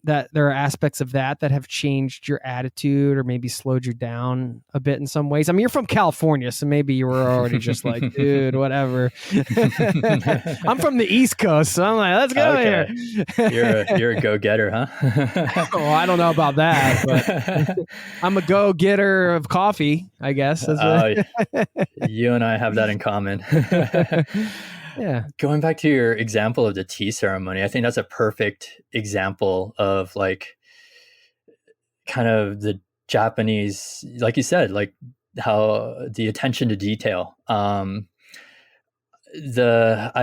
that there are aspects of that have changed your attitude or maybe slowed you down a bit in some ways? You're from California, so maybe you were already just like, dude, whatever. I'm from the East Coast, so I'm like, let's go here. You're a go-getter, huh? Oh, I don't know about that, but I'm a go-getter of coffee, I guess. You and I have that in common. Yeah. Going back to your example of the tea ceremony, I think that's a perfect example of like kind of the Japanese, like you said, like how the attention to detail. I've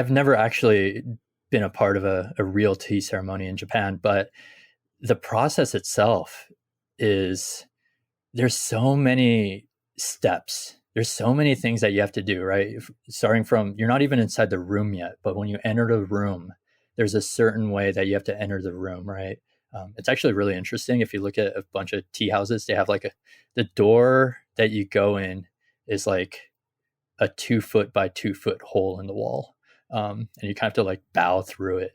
never actually been a part of a real tea ceremony in Japan, but the process itself is, there's so many steps. There's so many things that you have to do, right? Starting from, you're not even inside the room yet, but when you enter the room, there's a certain way that you have to enter the room, right? It's actually really interesting. If you look at a bunch of tea houses, they have like the door that you go in is like a 2 foot by 2 foot hole in the wall. And you kind of have to like bow through it.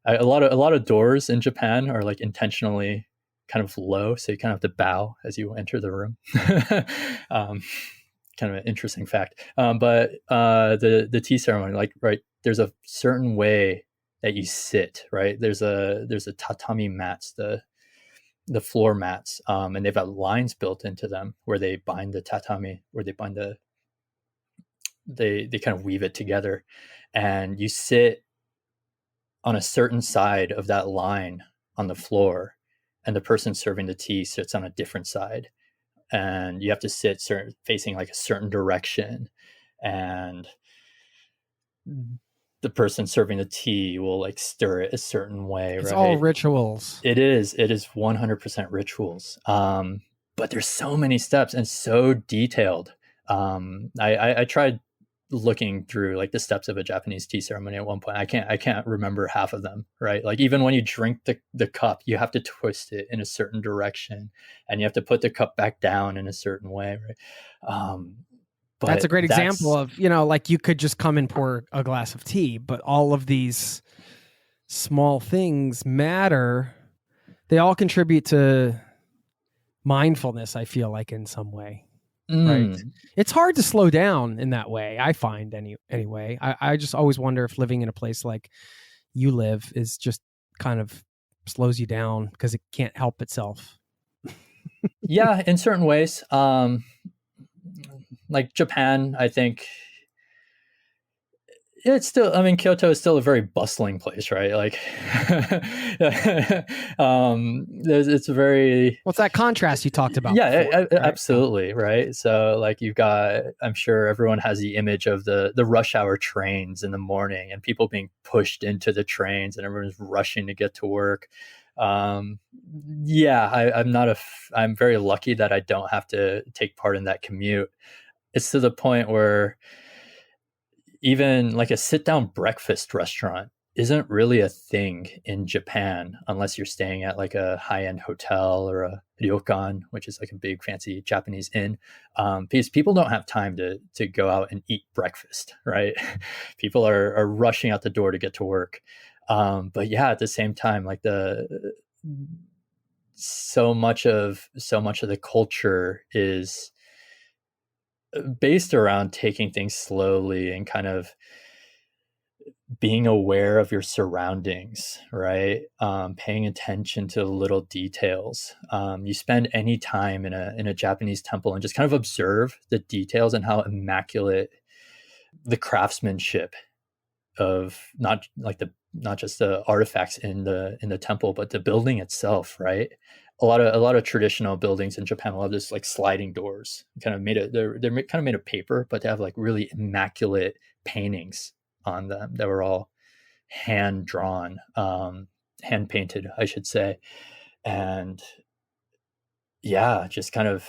A lot of doors in Japan are like intentionally kind of low, so you kind of have to bow as you enter the room. Kind of an interesting fact. But the tea ceremony, like, right, there's a certain way that you sit, right? There's a tatami mats, the floor mats, and they've got lines built into them where they bind the tatami, where they bind they kind of weave it together, and you sit on a certain side of that line on the floor, and the person serving the tea sits on a different side, and you have to sit facing like a certain direction, and the person serving the tea will like stir it a certain way. It's right? all rituals. It is 100% rituals. But there's so many steps and so detailed. I tried looking through like the steps of a Japanese tea ceremony at one point. I can't remember half of them, right? Like even when you drink the cup, you have to twist it in a certain direction, and you have to put the cup back down in a certain way, right? But that's a great example of, like you could just come and pour a glass of tea, but all of these small things matter. They all contribute to mindfulness, I feel like, in some way. Right. It's hard to slow down in that way, I find anyway. I just always wonder if living in a place like you live is just kind of slows you down because it can't help itself. Yeah, in certain ways. Like Japan, I think it's still, I mean, Kyoto is still a very bustling place, right? Like, it's a very... What's that contrast you talked about? Yeah, before, right? absolutely, right? So like you've got, I'm sure everyone has the image of the rush hour trains in the morning and people being pushed into the trains and everyone's rushing to get to work. I'm very lucky that I don't have to take part in that commute. It's to the point where even like a sit-down breakfast restaurant isn't really a thing in Japan unless you're staying at like a high-end hotel or a ryokan, which is like a big fancy Japanese inn, because people don't have time to go out and eat breakfast, right? People are rushing out the door to get to work. But yeah, at the same time, like so much of the culture is based around taking things slowly and kind of being aware of your surroundings, right? Paying attention to little details. You spend any time in a Japanese temple and just kind of observe the details and how immaculate the craftsmanship of not just the artifacts in the temple, but the building itself, right? A lot of traditional buildings in Japan will have this like sliding doors, kind of they're kind of made of paper, but they have like really immaculate paintings on them that were all hand drawn, hand painted, I should say. And yeah, just kind of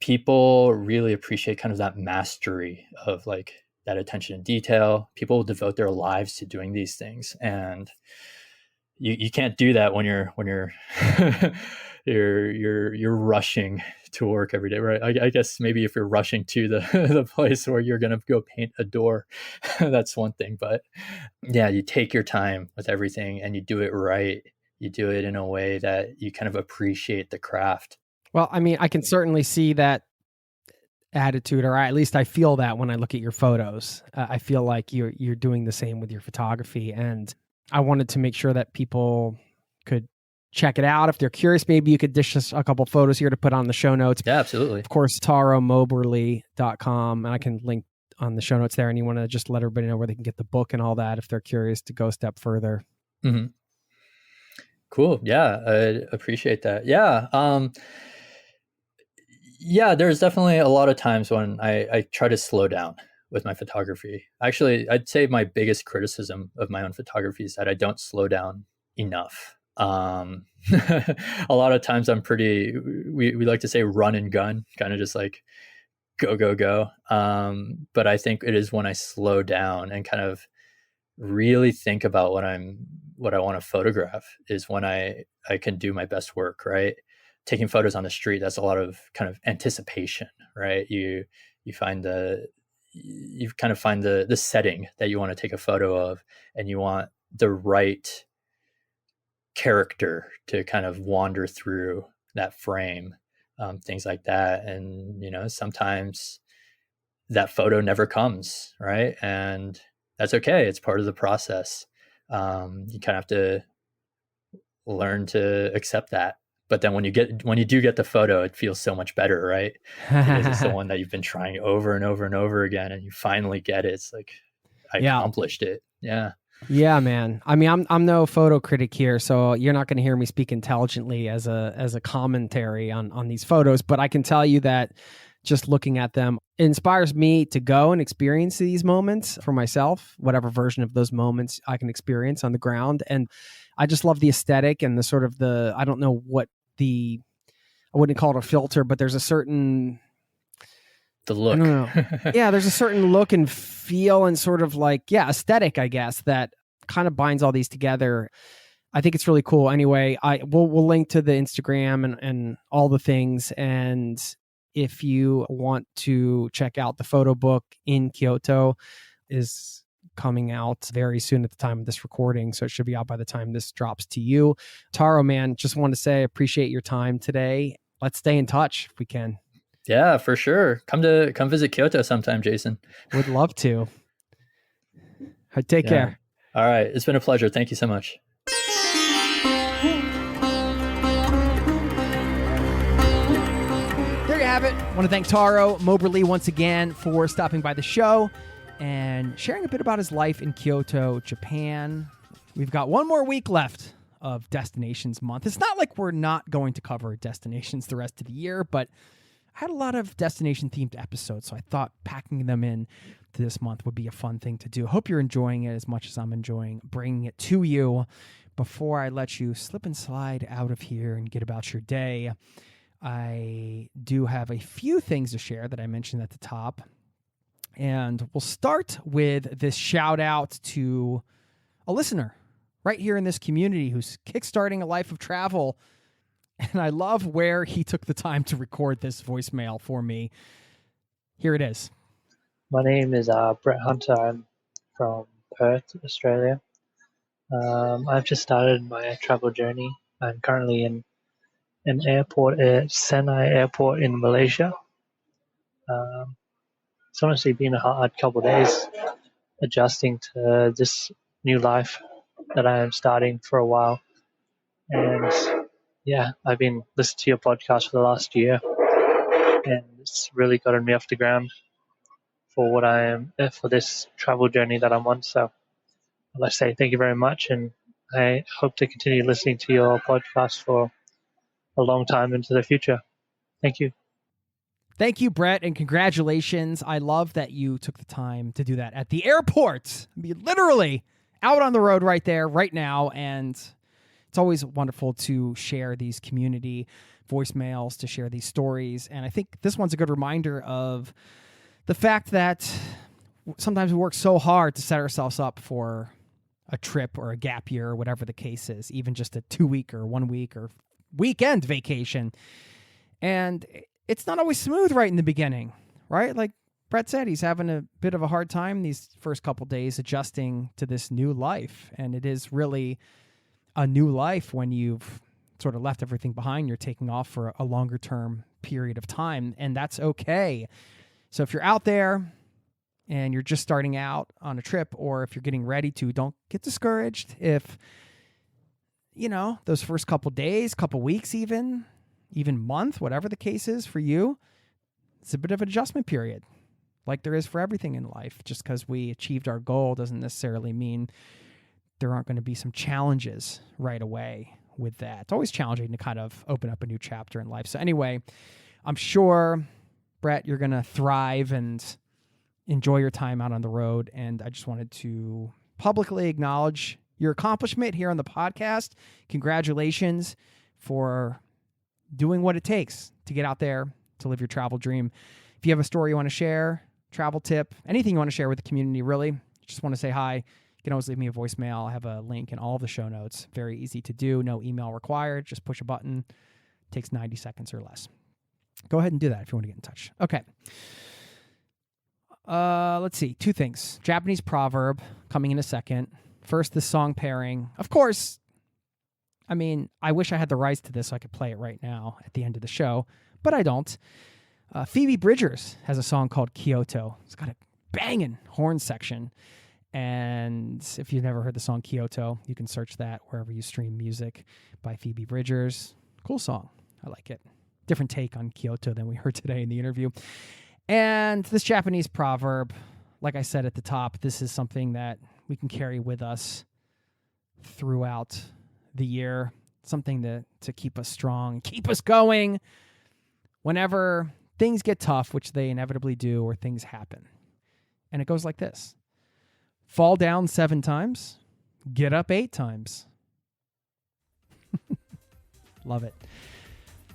people really appreciate kind of that mastery of like that attention to detail. People will devote their lives to doing these things, and you can't do that when you're you're rushing to work every day, right? I guess maybe if you're rushing to the place where you're gonna go paint a door, that's one thing. But yeah, you take your time with everything and you do it right. You do it in a way that you kind of appreciate the craft. Well, I mean, I can certainly see that attitude, or at least I feel that when I look at your photos. I feel like you're doing the same with your photography, and I wanted to make sure that people could check it out. If they're curious, maybe you could dish us a couple photos here to put on the show notes. Yeah, absolutely. Of course, taromoberly.com, and I can link on the show notes there, and you want to just let everybody know where they can get the book and all that if they're curious to go a step further. Mm-hmm. Cool. Yeah, I appreciate that. Yeah. Yeah, there's definitely a lot of times when I try to slow down with my photography. Actually, I'd say my biggest criticism of my own photography is that I don't slow down enough. A lot of times I'm pretty, we like to say run and gun, kind of just like go, go, go. But I think it is when I slow down and kind of really think about what I want to photograph is when I can do my best work, right? Taking photos on the street, that's a lot of kind of anticipation, right? You find you kind of find the setting that you want to take a photo of, and you want the right character to kind of wander through that frame, things like that. And sometimes that photo never comes, right? And that's okay. It's part of the process. You kind of have to learn to accept that. But then when you do get the photo, it feels so much better, right? Because it's the one that you've been trying over and over and over again, and you finally get it. It's like I accomplished it. Yeah. Yeah, man. I mean, I'm no photo critic here, so you're not going to hear me speak intelligently as a commentary on these photos. But I can tell you that just looking at them inspires me to go and experience these moments for myself, whatever version of those moments I can experience on the ground. And I just love the aesthetic and the sort of I don't know what I wouldn't call it a filter, but there's a certain, the look. I don't know. Yeah, there's a certain look and feel and sort of like, aesthetic, I guess, that kind of binds all these together. I think it's really cool. Anyway, we'll link to the Instagram and all the things. And if you want to check out the photo book in Kyoto, is coming out very soon at the time of this recording. So it should be out by the time this drops to you. Taro, man, just want to say, I appreciate your time today. Let's stay in touch if we can. Yeah, for sure. Come visit Kyoto sometime, Jason. Would love to. Take care. All right. It's been a pleasure. Thank you so much. There you have it. I want to thank Taro Moberly once again for stopping by the show and sharing a bit about his life in Kyoto, Japan. We've got one more week left of Destinations Month. It's not like we're not going to cover destinations the rest of the year, but I had a lot of destination-themed episodes, so I thought packing them in to this month would be a fun thing to do. Hope you're enjoying it as much as I'm enjoying bringing it to you. Before I let you slip and slide out of here and get about your day, I do have a few things to share that I mentioned at the top. And we'll start with this shout out to a listener right here in this community who's kickstarting a life of travel. And I love where he took the time to record this voicemail for me. Here it is. My name is Brett Hunter. I'm from Perth, Australia. I've just started my travel journey. I'm currently in an airport at Senai Airport in Malaysia. It's honestly been a hard couple of days adjusting to this new life that I am starting for a while. And yeah, I've been listening to your podcast for the last year, and it's really gotten me off the ground for for this travel journey that I'm on. So let's say thank you very much, and I hope to continue listening to your podcast for a long time into the future. Thank you. Thank you, Brett, and congratulations. I love that you took the time to do that at the airport. I mean, literally out on the road right there, right now. And it's always wonderful to share these community voicemails, to share these stories. And I think this one's a good reminder of the fact that sometimes we work so hard to set ourselves up for a trip or a gap year or whatever the case is, even just a 2-week or 1 week or weekend vacation. And it's not always smooth right in the beginning, right? Like Brett said, he's having a bit of a hard time these first couple days adjusting to this new life. And it is really a new life when you've sort of left everything behind. You're taking off for a longer term period of time, and that's okay. So if you're out there and you're just starting out on a trip, or if you're getting ready to, don't get discouraged if, those first couple days, couple weeks, even month, whatever the case is for you, it's a bit of an adjustment period, like there is for everything in life. Just because we achieved our goal doesn't necessarily mean there aren't going to be some challenges right away with that. It's always challenging to kind of open up a new chapter in life. So anyway, I'm sure, Brett, you're going to thrive and enjoy your time out on the road. And I just wanted to publicly acknowledge your accomplishment here on the podcast. Congratulations for doing what it takes to get out there to live your travel dream. If you have a story you want to share, travel tip, anything you want to share with the community, really, just want to say hi, you can always leave me a voicemail. I have a link in all of the show notes. Very easy to do. No email required. Just push a button. Takes 90 seconds or less. Go ahead and do that if you want to get in touch. Okay. Let's see. 2 things. Japanese proverb coming in a second. First, the song pairing. Of course, I mean, I wish I had the rights to this so I could play it right now at the end of the show, but I don't. Phoebe Bridgers has a song called Kyoto. It's got a banging horn section. And if you've never heard the song Kyoto, you can search that wherever you stream music by Phoebe Bridgers. Cool song. I like it. Different take on Kyoto than we heard today in the interview. And this Japanese proverb, like I said at the top, this is something that we can carry with us throughout the year. Something to keep us strong, keep us going whenever things get tough, which they inevitably do, or things happen. And it goes like this. Fall down 7 times, get up 8 times. Love it.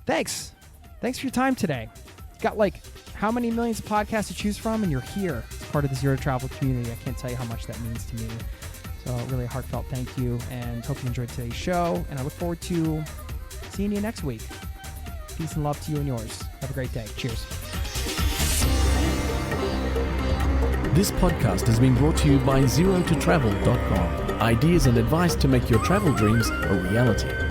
Thanks for your time today. You got like how many millions of podcasts to choose from, and you're here as part of the Zero to Travel community. I can't tell you how much that means to me. So really a heartfelt thank you, and hope you enjoyed today's show. And I look forward to seeing you next week. Peace and love to you and yours. Have a great day. Cheers. This podcast has been brought to you by ZeroToTravel.com. Ideas and advice to make your travel dreams a reality.